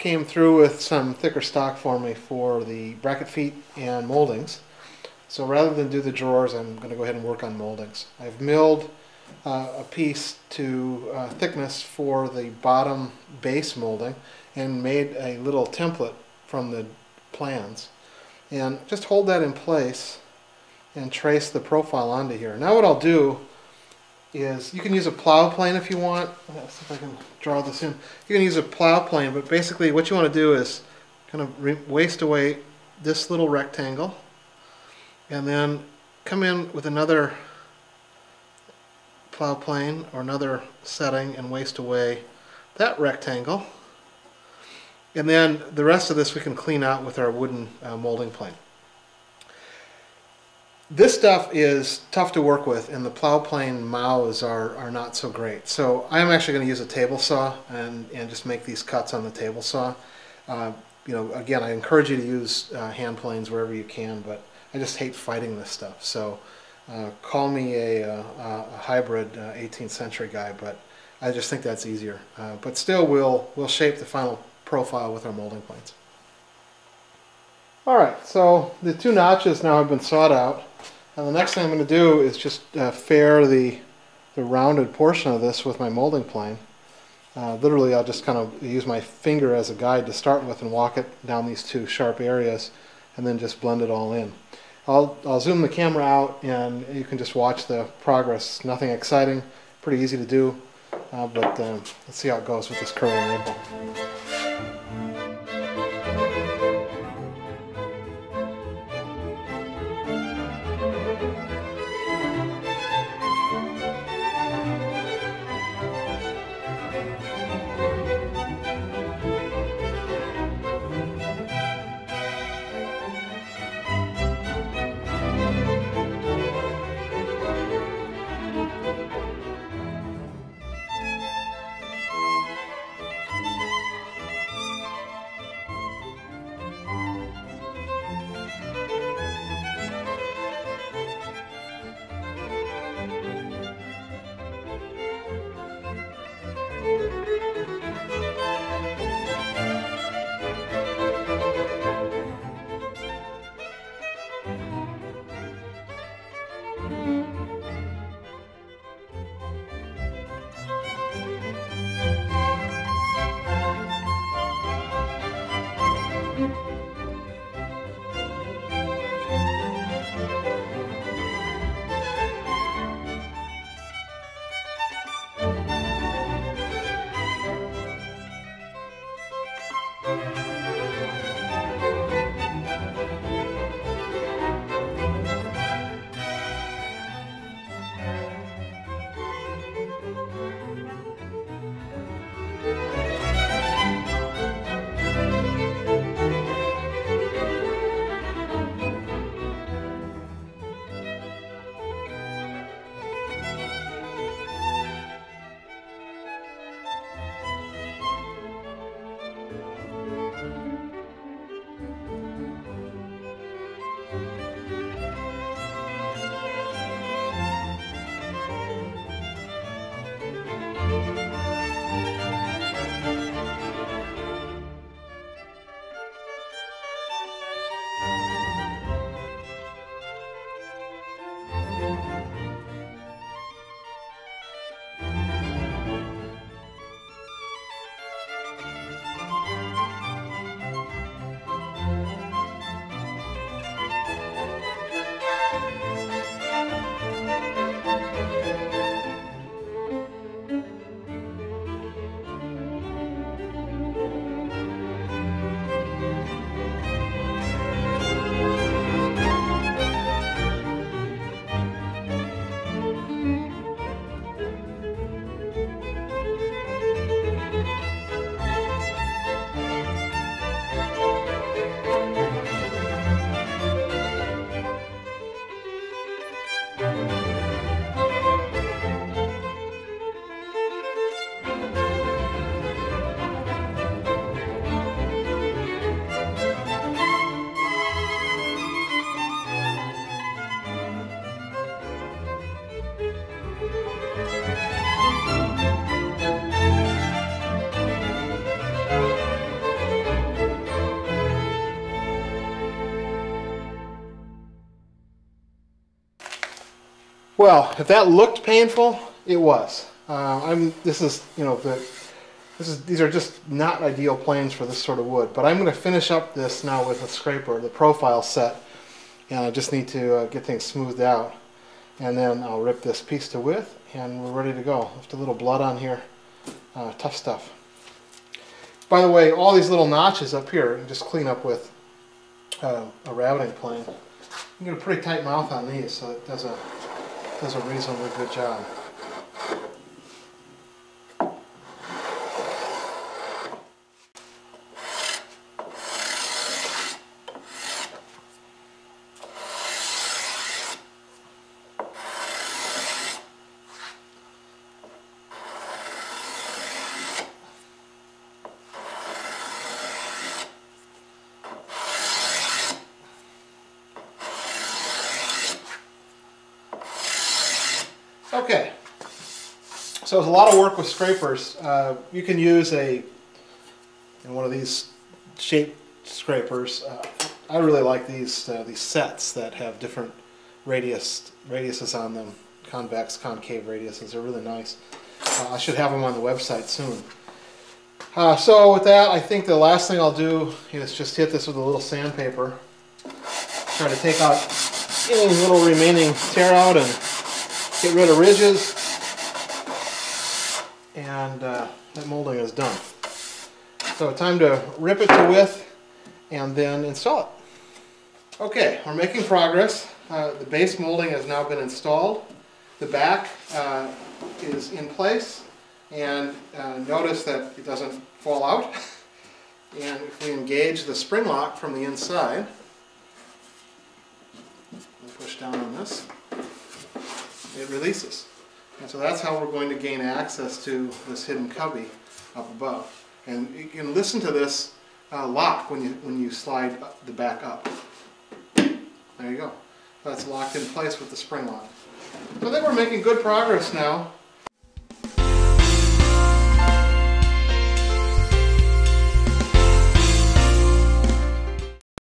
came through with some thicker stock for me for the bracket feet and moldings. So rather than do the drawers, I'm going to go ahead and work on moldings. I've milled a piece to thickness for the bottom base molding and made a little template from the plans. And just hold that in place and trace the profile onto here. Now what I'll do is, you can use a plow plane if you want. Let's see if I can draw this in. You can use a plow plane, but basically what you want to do is kind of waste away this little rectangle and then come in with another plow plane or another setting and waste away that rectangle. And then the rest of this we can clean out with our wooden molding plane. This stuff is tough to work with, and the plow plane mouths are not so great. So I'm actually going to use a table saw and just make these cuts on the table saw. Again, I encourage you to use hand planes wherever you can, but I just hate fighting this stuff. So call me a hybrid 18th century guy, but I just think that's easier. But still, we'll shape the final profile with our molding planes. Alright, so the two notches now have been sawed out. And the next thing I'm going to do is just fair the rounded portion of this with my molding plane. Literally, I'll just kind of use my finger as a guide to start with and walk it down these two sharp areas and then just blend it all in. I'll zoom the camera out and you can just watch the progress. Nothing exciting, pretty easy to do, but let's see how it goes with this curling label. Well, if that looked painful, it was. These are just not ideal planes for this sort of wood. But I'm going to finish up this now with a scraper, the profile set, and I just need to get things smoothed out. And then I'll rip this piece to width, and we're ready to go. Just a little blood on here. Tough stuff. By the way, all these little notches up here, you just clean up with a routing plane. You get a pretty tight mouth on these, so it does a reasonably good job. Okay, so it's a lot of work with scrapers. You can use one of these shape scrapers. I really like these sets that have different radiuses on them, convex, concave radiuses. They're really nice. I should have them on the website soon. So with that, I think the last thing I'll do is just hit this with a little sandpaper. Try to take out any little remaining tear out and get rid of ridges, and that molding is done. So time to rip it to width and then install it. Okay, we're making progress. The base molding has now been installed. The back is in place, and notice that it doesn't fall out. And if we engage the spring lock from the inside, we'll push down on this, it releases. And so that's how we're going to gain access to this hidden cubby up above. And you can listen to this lock when you slide the back up. There you go. That's locked in place with the spring lock. So I think we're making good progress now.